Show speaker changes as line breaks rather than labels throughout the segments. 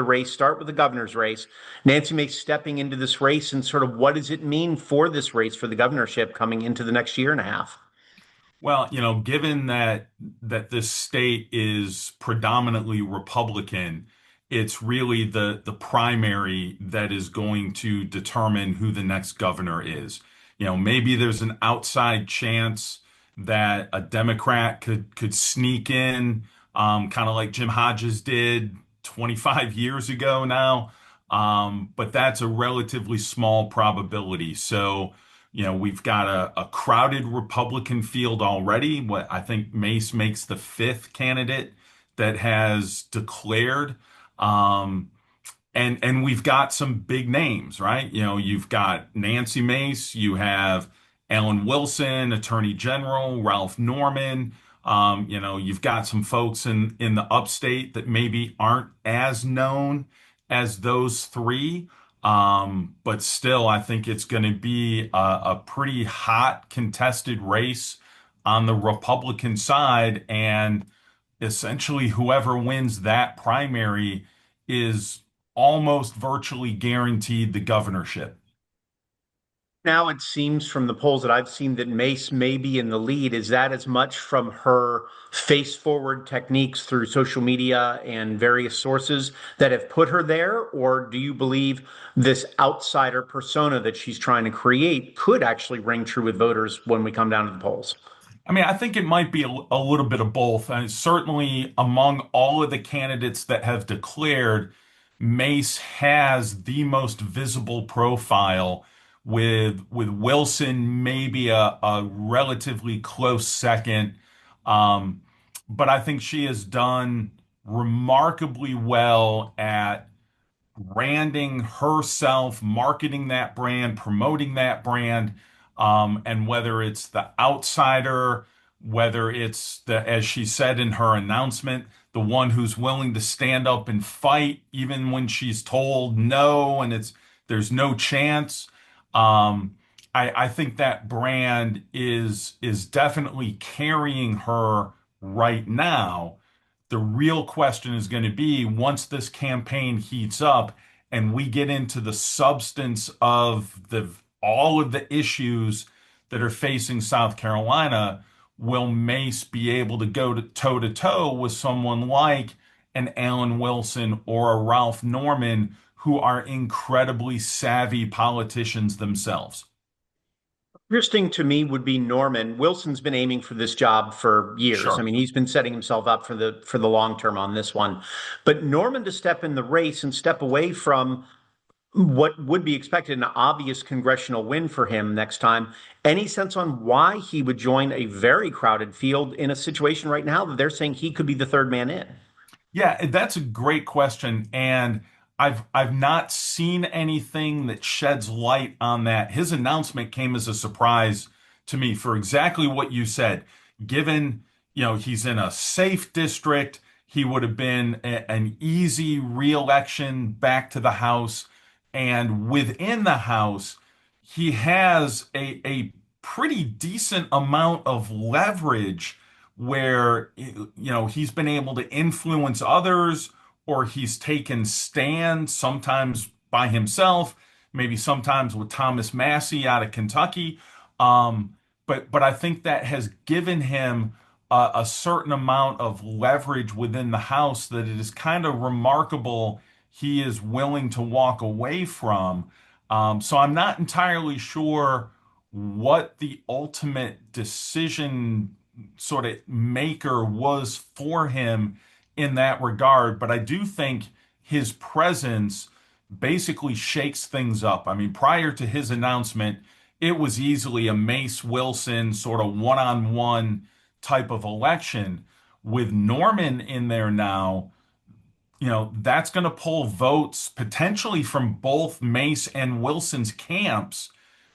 race, start with the governor's race. Nancy Mace stepping into this race, and sort of what does it mean for this race for the governorship coming into the next year and a half?
Well, given that this state is predominantly Republican, it's really the primary that is going to determine who the next governor is. Maybe there's an outside chance that a Democrat could sneak in, kind of like Jim Hodges did 25 years ago now. But that's a relatively small probability. So, we've got a crowded Republican field already. What I think Mace makes the fifth candidate that has declared. Um, and we've got some big names, right? You've got Nancy Mace, you have Alan Wilson, Attorney General, Ralph Norman. You've got some folks in the upstate that maybe aren't as known as those three. But still, I think it's going to be a pretty hot contested race on the Republican side. And essentially, whoever wins that primary is almost virtually guaranteed the governorship.
Now it seems from the polls that I've seen that Mace may be in the lead. Is that as much from her face forward techniques through social media and various sources that have put her there? Or do you believe this outsider persona that she's trying to create could actually ring true with voters when we come down to the polls?
I mean, I think it might be a little bit of both. And certainly among all of the candidates that have declared, Mace has the most visible profile with Wilson maybe a relatively close second. Um, but I think she has done remarkably well at branding herself, marketing that brand, promoting that brand, and whether it's the outsider, whether it's as she said in her announcement, the one who's willing to stand up and fight even when she's told no and there's no chance. I think that brand is definitely carrying her right now. The real question is going to be once this campaign heats up and we get into the substance of the all of the issues that are facing South Carolina, will Mace be able to go toe to toe with someone like an Alan Wilson or a Ralph Norman who are incredibly savvy politicians themselves?
Interesting to me would be Norman. Wilson's been aiming for this job for years. I
Sure.
mean, he's been setting himself up for the long term on this one. But Norman to step in the race and step away from what would be expected an obvious congressional win for him next time. Any sense on why he would join a very crowded field in a situation right now that they're saying he could be the third man in?
Yeah, that's a great question, and I've not seen anything that sheds light on that. His announcement came as a surprise to me for exactly what you said. Given, he's in a safe district, he would have been an easy re-election back to the House, and within the House, he has a pretty decent amount of leverage where he's been able to influence others or he's taken stands sometimes by himself, maybe sometimes with Thomas Massey out of Kentucky. But I think that has given him a certain amount of leverage within the House that it is kind of remarkable he is willing to walk away from. So I'm not entirely sure what the ultimate decision sort of maker was for him in that regard. But I do think his presence basically shakes things up. I mean, prior to his announcement, it was easily a Mace Wilson sort of one-on-one type of election. With Norman in there now, that's going to pull votes potentially from both Mace and Wilson's camps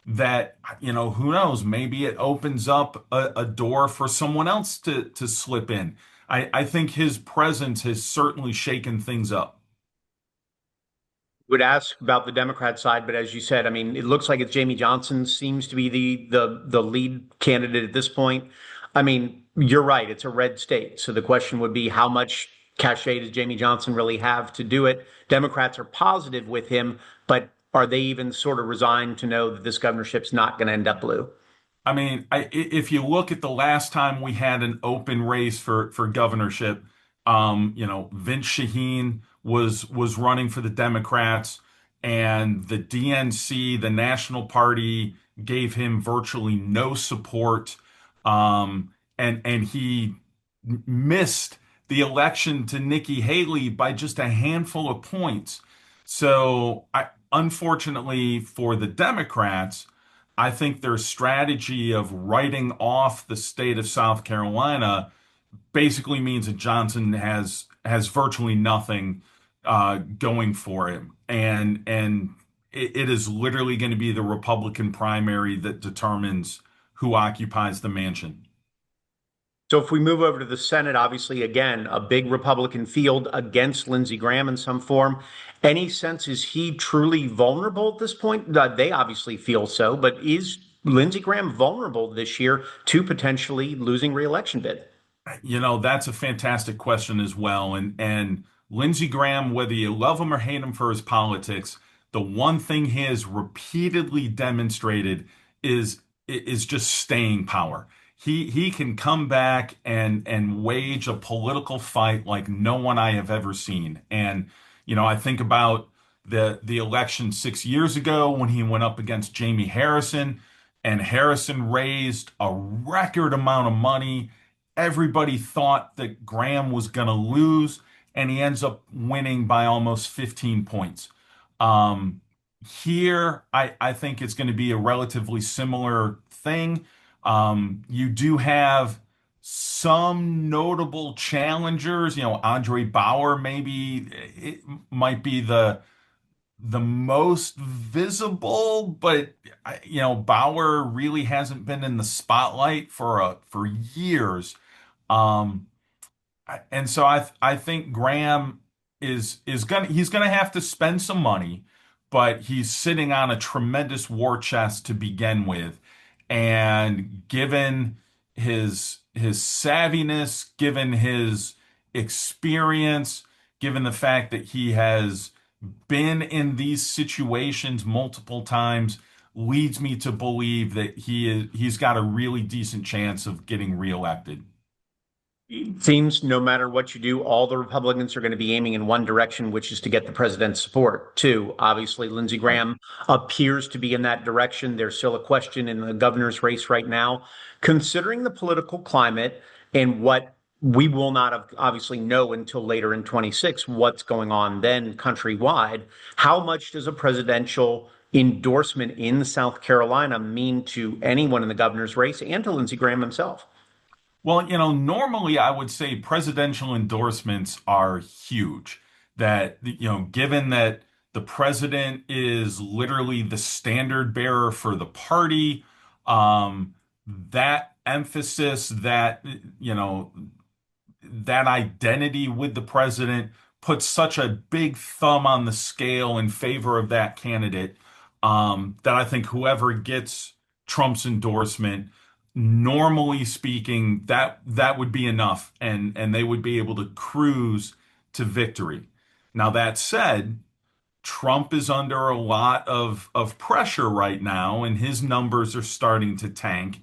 that, who knows, maybe it opens up a door for someone else to slip in. I think his presence has certainly shaken things up.
Would ask about the Democrat side, but as you said, I mean, it looks like it's Jamie Johnson seems to be the lead candidate at this point. I mean, you're right, it's a red state. So the question would be how much cachet does Jamie Johnson really have to do it? Democrats are positive with him, but are they even sort of resigned to know that this governorship's not going to end up blue?
I mean, if you look at the last time we had an open race for governorship, Vince Shaheen was running for the Democrats, and the DNC, the National Party, gave him virtually no support, and he missed the election to Nikki Haley by just a handful of points. So, unfortunately for the Democrats, I think their strategy of writing off the state of South Carolina basically means that Johnson has virtually nothing going for him, and it is literally going to be the Republican primary that determines who occupies the mansion.
So if we move over to the Senate, obviously, again, a big Republican field against Lindsey Graham in some form. Any sense is he truly vulnerable at this point? They obviously feel so, but is Lindsey Graham vulnerable this year to potentially losing re-election bid?
That's a fantastic question as well. And Lindsey Graham, whether you love him or hate him for his politics, the one thing he has repeatedly demonstrated is just staying power. He can come back and wage a political fight like no one I have ever seen. And I think about the election 6 years ago when he went up against Jamie Harrison, and Harrison raised a record amount of money. Everybody thought that Graham was going to lose, and he ends up winning by almost 15 points. Um, Here, I think it's going to be a relatively similar thing. You do have some notable challengers. Andre Bauer maybe it might be the most visible, but Bauer really hasn't been in the spotlight for years. Um, and so I think Graham he's gonna have to spend some money, but he's sitting on a tremendous war chest to begin with. And given his savviness, given his experience, given the fact that he has been in these situations multiple times, leads me to believe that he's got a really decent chance of getting reelected.
It seems no matter what you do, all the Republicans are going to be aiming in one direction, which is to get the president's support, too. Obviously, Lindsey
Right.
Graham appears to be in that direction. There's still a question in the governor's race right now. Considering the political climate and what we will not have obviously know until later in 26, what's going on then countrywide, how much does a presidential endorsement in South Carolina mean to anyone in the governor's race and to Lindsey Graham himself?
Well, normally I would say presidential endorsements are huge. That, given that the president is literally the standard bearer for the party, that emphasis, that identity with the president puts such a big thumb on the scale in favor of that candidate, that I think whoever gets Trump's endorsement, normally speaking, that would be enough, and they would be able to cruise to victory. Now that said, Trump is under a lot of pressure right now, and his numbers are starting to tank.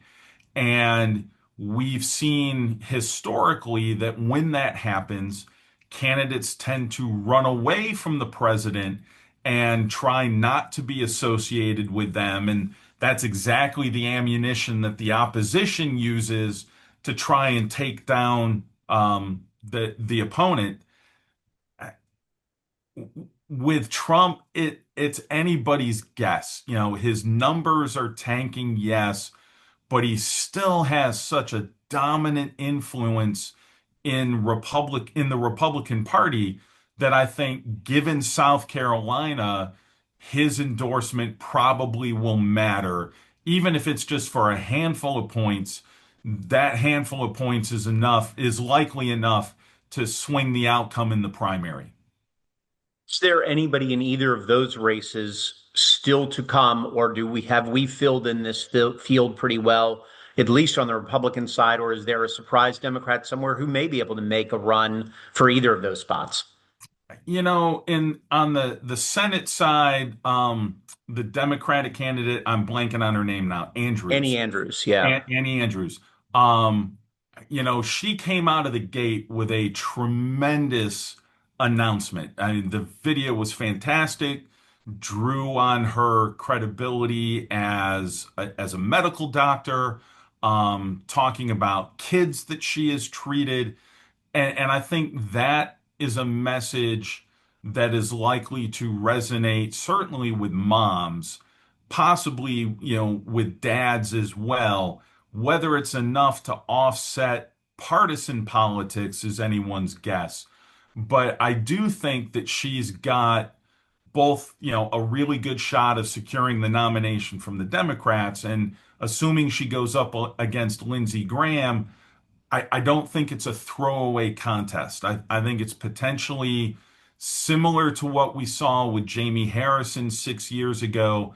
And we've seen historically that when that happens, candidates tend to run away from the president and try not to be associated with them. And that's exactly the ammunition that the opposition uses to try and take down the opponent. With Trump, it's anybody's guess. His numbers are tanking, yes, but he still has such a dominant influence in the Republican Party that I think, given South Carolina, his endorsement probably will matter, even if it's just for a handful of points. That handful of points is likely enough to swing the outcome in the primary.
Is there anybody in either of those races still to come, or do we have we filled in this field pretty well at least on the Republican side, or is there a surprise Democrat somewhere who may be able to make a run for either of those spots?
In on the Senate side, the Democratic candidate, I'm blanking on her name now,
Annie
Andrews.
Andrews, yeah.
Annie Andrews. Um, she came out of the gate with a tremendous announcement. I mean, the video was fantastic, drew on her credibility as a medical doctor, talking about kids that she has treated. And I think that is a message that is likely to resonate certainly with moms, possibly, with dads as well. Whether it's enough to offset partisan politics is anyone's guess. But I do think that she's got both, a really good shot of securing the nomination from the Democrats, and assuming she goes up against Lindsey Graham, I don't think it's a throwaway contest. I think it's potentially similar to what we saw with Jamie Harrison 6 years ago.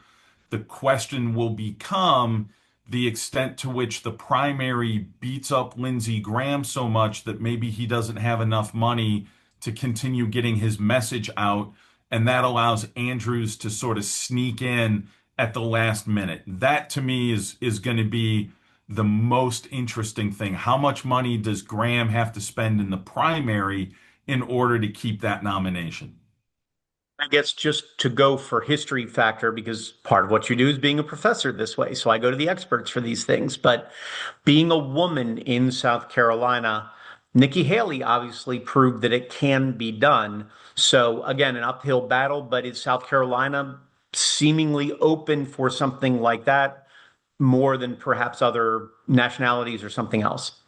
The question will become the extent to which the primary beats up Lindsey Graham so much that maybe he doesn't have enough money to continue getting his message out. And that allows Andrews to sort of sneak in at the last minute. That to me is going to be the most interesting thing. How much money does Graham have to spend in the primary in order to keep that nomination?
I guess just to go for history factor, because part of what you do is being a professor this way. So I go to the experts for these things. But being a woman in South Carolina, Nikki Haley obviously proved that it can be done. So again, an uphill battle, but is South Carolina seemingly open for something like that more than perhaps other nationalities or something else?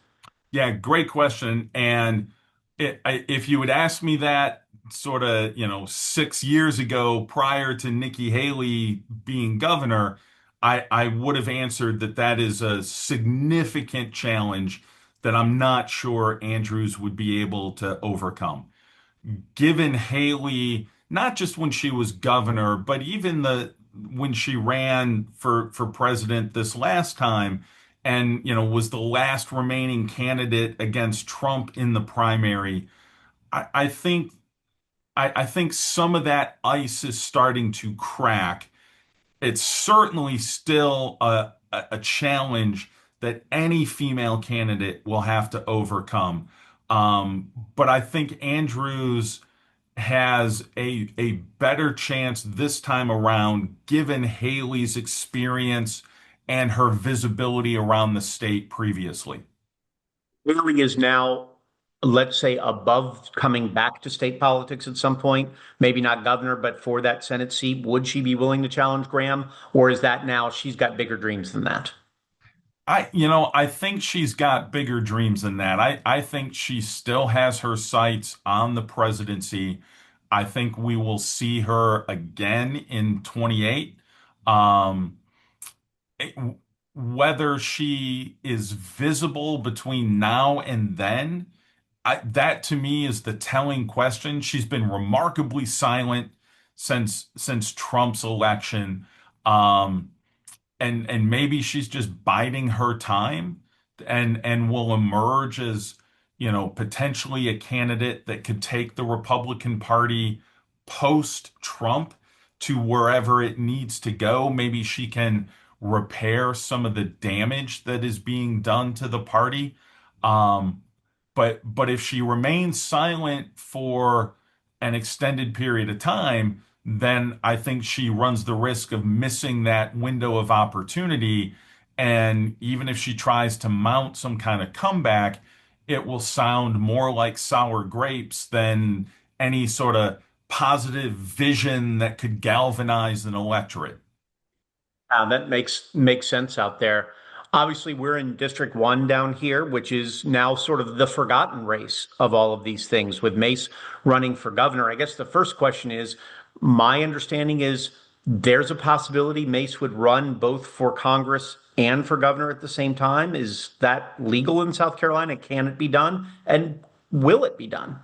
Yeah, great question. And if you had asked me that sort of, 6 years ago, prior to Nikki Haley being governor, I would have answered that that is a significant challenge that I'm not sure Andrews would be able to overcome. Given Haley, not just when she was governor, but even the when she ran for president this last time, and was the last remaining candidate against Trump in the primary. I think I think some of that ice is starting to crack. It's certainly still a challenge that any female candidate will have to overcome. But I think Andrews has a better chance this time around, given Haley's experience and her visibility around the state previously.
Haley is now, let's say, above coming back to state politics at some point, maybe not governor, but for that Senate seat. Would she be willing to challenge Graham? Or is that now she's got bigger dreams than that?
I think she's got bigger dreams than that. I think she still has her sights on the presidency. I think we will see her again in 28. Um, it- Whether she is visible between now and then, that to me is the telling question. She's been remarkably silent since Trump's election. Um, and maybe she's just biding her time and will emerge as, potentially a candidate that could take the Republican Party post Trump to wherever it needs to go. Maybe she can repair some of the damage that is being done to the party. Um, but if she remains silent for an extended period of time, then I think she runs the risk of missing that window of opportunity. And even if she tries to mount some kind of comeback, it will sound more like sour grapes than any sort of positive vision that could galvanize an electorate.
That makes sense out there. Obviously, we're in District 1 down here, which is now sort of the forgotten race of all of these things, with Mace running for governor. I guess the first question is, my understanding is there's a possibility Mace would run both for Congress and for governor at the same time. Is that legal in South Carolina? Can it be done? And will it be done?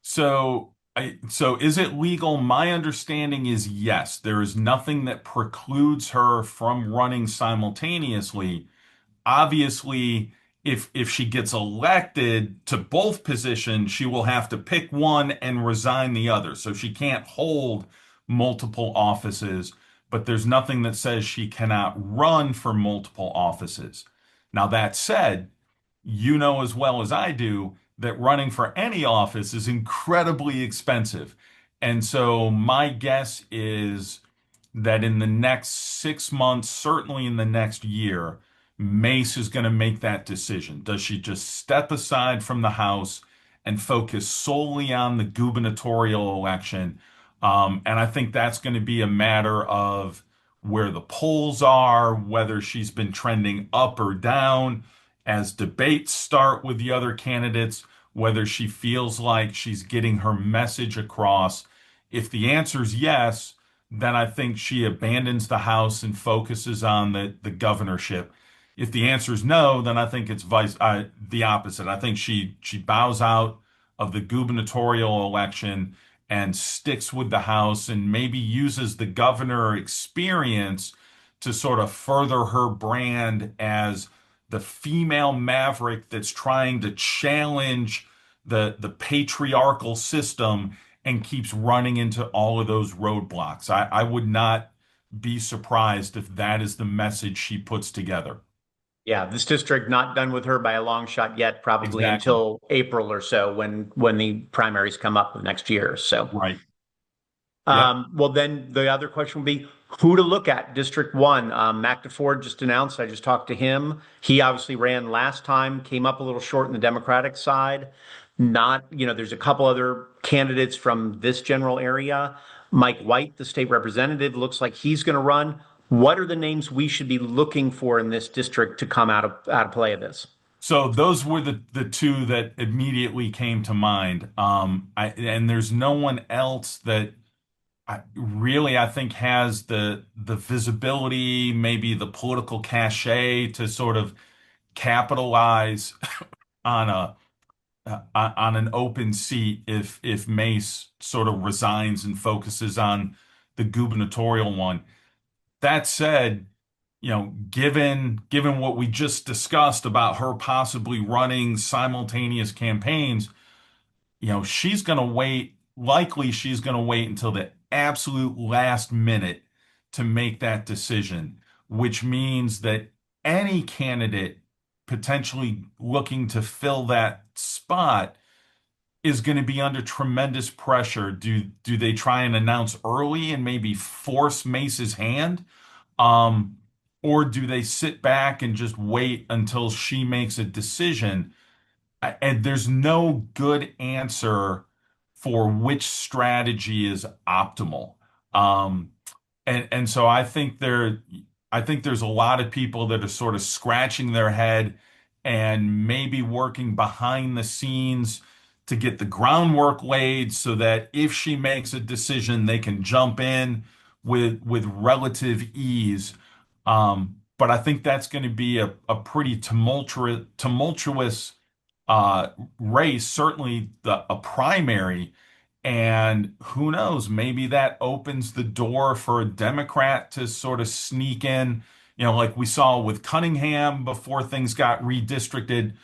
So is it legal? My understanding is yes. There is nothing that precludes her from running simultaneously. obviously, if she gets elected to both positions, she will have to pick one and resign the other. So she can't hold multiple offices, but there's nothing that says she cannot run for multiple offices. Now, that said, you know as well as I do that running for any office is incredibly expensive. And so my guess is that in the next 6 months, certainly in the next year, Mace is going to make that decision. Does she just step aside from the House and focus solely on the gubernatorial election? And I think that's going to be a matter of where the polls are, whether she's been trending up or down as debates start with the other candidates, whether she feels like she's getting her message across. If the answer is yes, then I think she abandons the House and focuses on the governorship. If the answer is no, then I think it's the opposite. I think she bows out of the gubernatorial election and sticks with the House and maybe uses the governor experience to sort of further her brand as the female maverick that's trying to challenge the patriarchal system and keeps running into all of those roadblocks. I would not be surprised if that is the message she puts together.
Yeah, this district not done with her by a long shot yet, probably
Exactly.
until April or so when the primaries come up next year. So,
Right. Yep.
well, then the other question would be who to look at. District one, Mac DeFord just announced. I just talked to him. He obviously ran last time, came up a little short in the Democratic side. Not, there's a couple other candidates from this general area. Mike White, the state representative, looks like he's going to run. What are the names we should be looking for in this district to come out of play of this?
So those were the two that immediately came to mind. And there's no one else that I think has the visibility, maybe the political cachet to sort of capitalize on on an open seat if Mace sort of resigns and focuses on the gubernatorial one. That said, given what we just discussed about her possibly running simultaneous campaigns, she's going to wait. Likely, she's going to wait until the absolute last minute to make that decision, which means that any candidate potentially looking to fill that spot is going to be under tremendous pressure. Do they try and announce early and maybe force Mace's hand? Um, or do they sit back and just wait until she makes a decision? And there's no good answer for which strategy is optimal. Um, and so I think there's a lot of people that are sort of scratching their head and maybe working behind the scenes to get the groundwork laid so that if she makes a decision, they can jump in with relative ease. But I think that's going to be a pretty tumultuous uh, race, certainly a primary. And who knows, maybe that opens the door for a Democrat to sort of sneak in, like we saw with Cunningham before things got redistricted.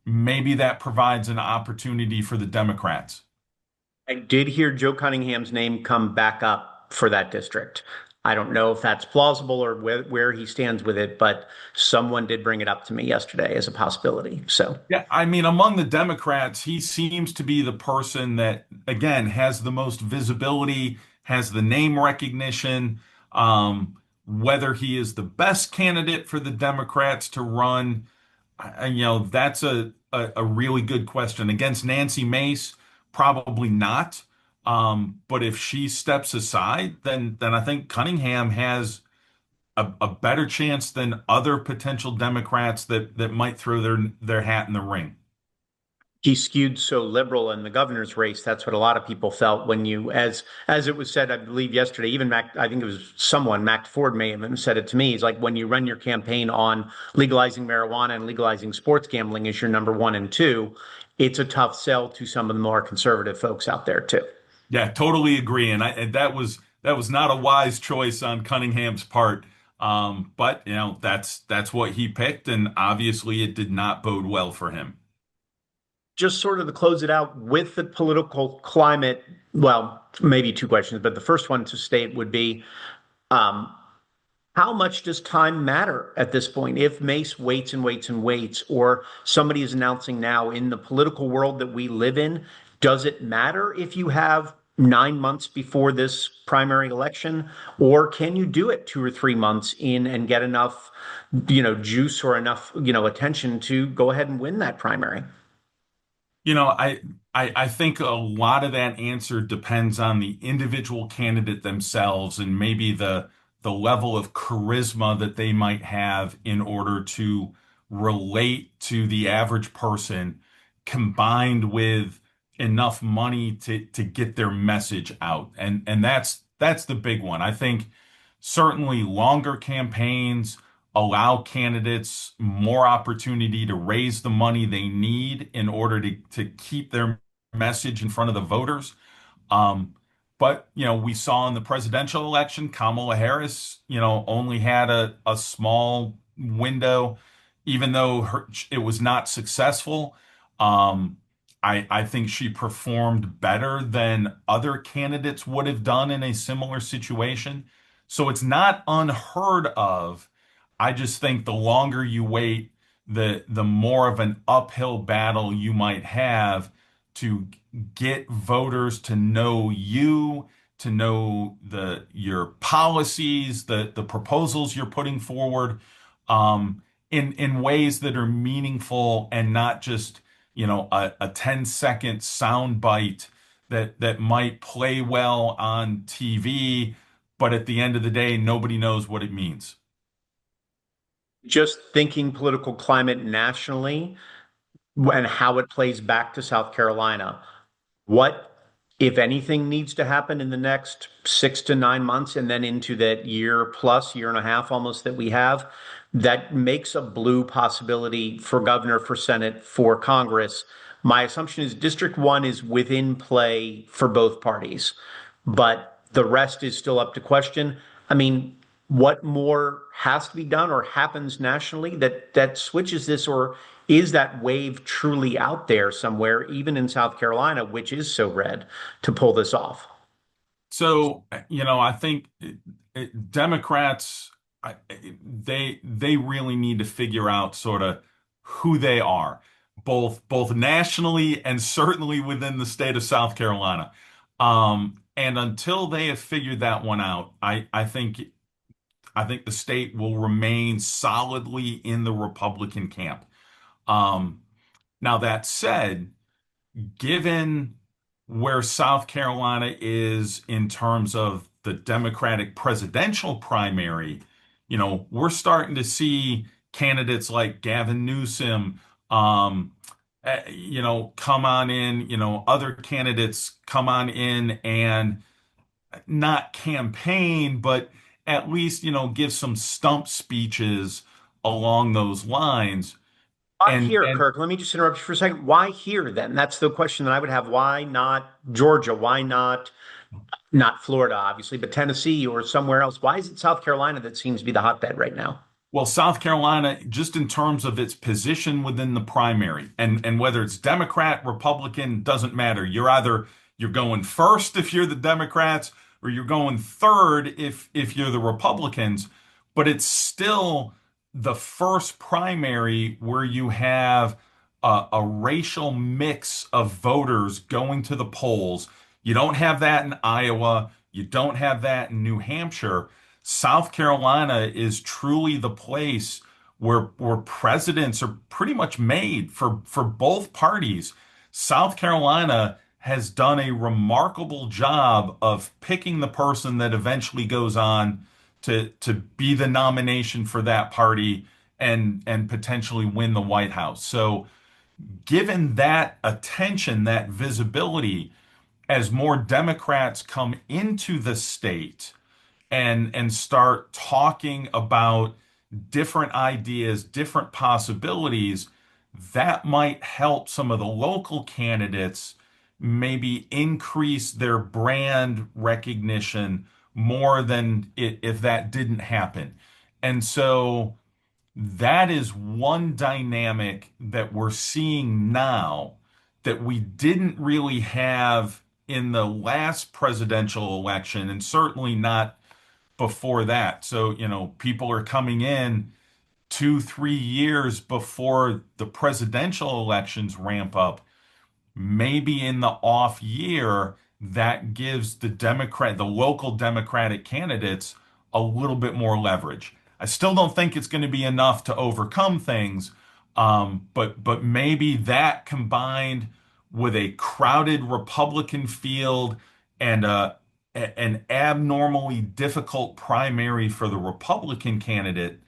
Maybe that provides an opportunity for the Democrats.
I did hear Joe Cunningham's name come back up for that district. I don't know if that's plausible or where he stands with it, but someone did bring it up to me yesterday as a possibility. So,
Yeah, I mean, among the Democrats, he seems to be the person that, again, has the most visibility, has the name recognition. Whether he is the best candidate for the Democrats to run, that's a really good question. Against Nancy Mace, probably not. But if she steps aside, then I think Cunningham has a better chance than other potential Democrats that might throw their hat in the ring.
he skewed so liberal in the governor's race. That's what a lot of people felt when as it was said, I believe yesterday, even Mac, I think it was someone, Mac Ford may have said it to me. He's like, when you run your campaign on legalizing marijuana and legalizing sports gambling as your number one and two, it's a tough sell to some of the more conservative folks out there too.
Yeah, totally agree. And that was not a wise choice on Cunningham's part. But that's what he picked, and obviously it did not bode well for him.
Just sort of to close it out with the political climate, well, maybe two questions, but the first one to state would be um, how much does time matter at this point? If Mace waits and waits and waits, or somebody is announcing now in the political world that we live in, does it matter if you have 9 months before this primary election, or can you do it 2 or 3 months in and get enough, juice or enough, attention to go ahead and win that primary?
You know, I think a lot of that answer depends on the individual candidate themselves and maybe the level of charisma that they might have in order to relate to the average person, combined with enough money to get their message out. And that's the big one. I think certainly longer campaigns allow candidates more opportunity to raise the money they need in order to keep their message in front of the voters. Um, but we saw in the presidential election, Kamala Harris, only had a small window, even though it was not successful. Um, I think she performed better than other candidates would have done in a similar situation. So it's not unheard of. I just think the longer you wait, the more of an uphill battle you might have to get voters to know you, to know your policies, the proposals you're putting forward, in ways that are meaningful and not just, a 10-second sound bite that might play well on TV, but at the end of the day, nobody knows what it means.
Just thinking political climate nationally and how it plays back to South Carolina. What, if anything, needs to happen in the next 6 to 9 months and then into that year plus, year and a half almost that we have, that makes a blue possibility for governor, for Senate, for Congress? My assumption is District 1 is within play for both parties, but the rest is still up to question. I mean, what more has to be done or happens nationally that switches this, or is that wave truly out there somewhere, even in South Carolina, which is so red, to pull this off?
So, I think Democrats, they really need to figure out sort of who they are, both nationally and certainly within the state of South Carolina. And until they have figured that one out, I think the state will remain solidly in the Republican camp. Um, Now that said, given where South Carolina is in terms of the Democratic presidential primary, we're starting to see candidates like Gavin Newsom, come on in, other candidates come on in and not campaign, but at least, give some stump speeches along those lines.
Why
And
here,
and
Kirk? Let me just interrupt you for a second. Why here then? That's the question that I would have. Why not Georgia? Why not Florida, obviously, but Tennessee or somewhere else? Why is it South Carolina that seems to be the hotbed right now?
Well, South Carolina, just in terms of its position within the primary, and whether it's Democrat, Republican, doesn't matter. You're going first if you're the Democrats, or you're going third if you're the Republicans. But it's still the first primary where you have a racial mix of voters going to the polls. You don't have that in Iowa. You don't have that in New Hampshire. South Carolina is truly the place where presidents are pretty much made for both parties. South Carolina has done a remarkable job of picking the person that eventually goes on to be the nomination for that party and potentially win the White House. So given that attention, that visibility, as more Democrats come into the state and start talking about different ideas, different possibilities, that might help some of the local candidates maybe increase their brand recognition more than if that didn't happen. And so that is one dynamic that we're seeing now that we didn't really have in the last presidential election, and certainly not before that. So, people are coming in 2, 3 years before the presidential elections ramp up, maybe in the off year, that gives the local Democratic candidates a little bit more leverage. I still don't think it's going to be enough to overcome things, but maybe that combined with a crowded Republican field and an abnormally difficult primary for the Republican candidate,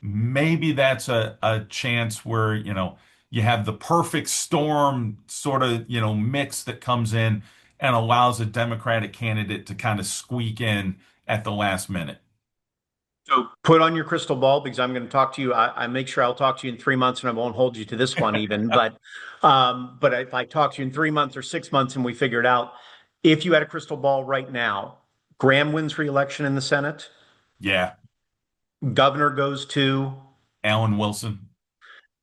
maybe that's a chance where, you have the perfect storm sort of, mix that comes in and allows a Democratic candidate to kind of squeak in at the last minute.
So put on your crystal ball because I'm going to talk to you. I make sure I'll talk to you in 3 months, and I won't hold you to this one even. But if I talk to you in 3 months or 6 months and we figure it out, if you had a crystal ball right now, Graham wins re-election in the Senate,
Yeah,
governor goes to,
Alan Wilson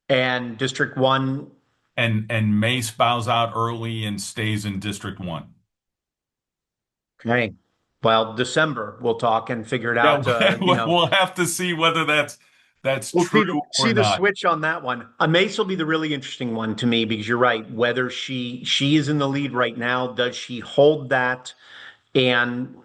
and District 1.
and Mace bows out early and stays in District 1.
Okay. Well, December we'll talk and figure it
Yeah,
out.
we'll have to see whether that's
We'll
true or
see the
not.
switch on that one. A Mace will be the really interesting one to me because you're right. Whether she is in the lead right now, does she hold that, and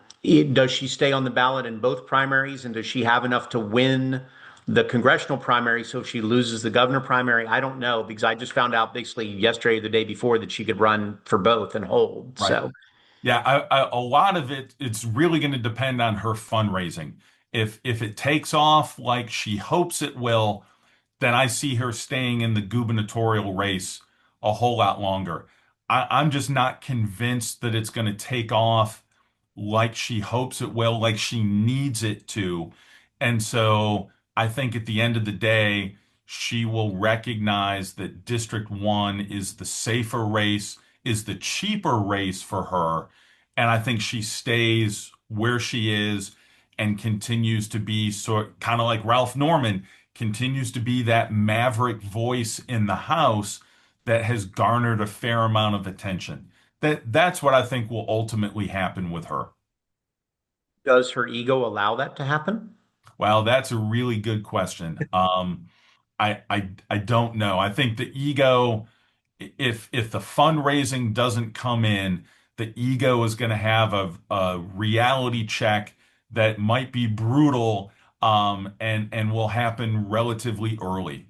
does she stay on the ballot in both primaries, and does she have enough to win the congressional primary? So if she loses the governor primary, I don't know because I just found out basically yesterday or the day before that she could run for both and hold.
Right.
So
Yeah, a lot of it's really going to depend on her fundraising. If it takes off like she hopes it will, then I see her staying in the gubernatorial race a whole lot longer. I'm just not convinced that it's going to take off like she hopes it will, like she needs it to. And so I think at the end of the day, she will recognize that District 1 is the safer race, is the cheaper race for her. And I think she stays where she is and continues to be sort kind of like Ralph Norman, continues to be that maverick voice in the House that has garnered a fair amount of attention. That's what I think will ultimately happen with her.
does her ego allow that to happen?
Well, that's a really good question. I don't know. I think the ego, if the fundraising doesn't come in, the ego is going to have a reality check that might be brutal, and will happen relatively early.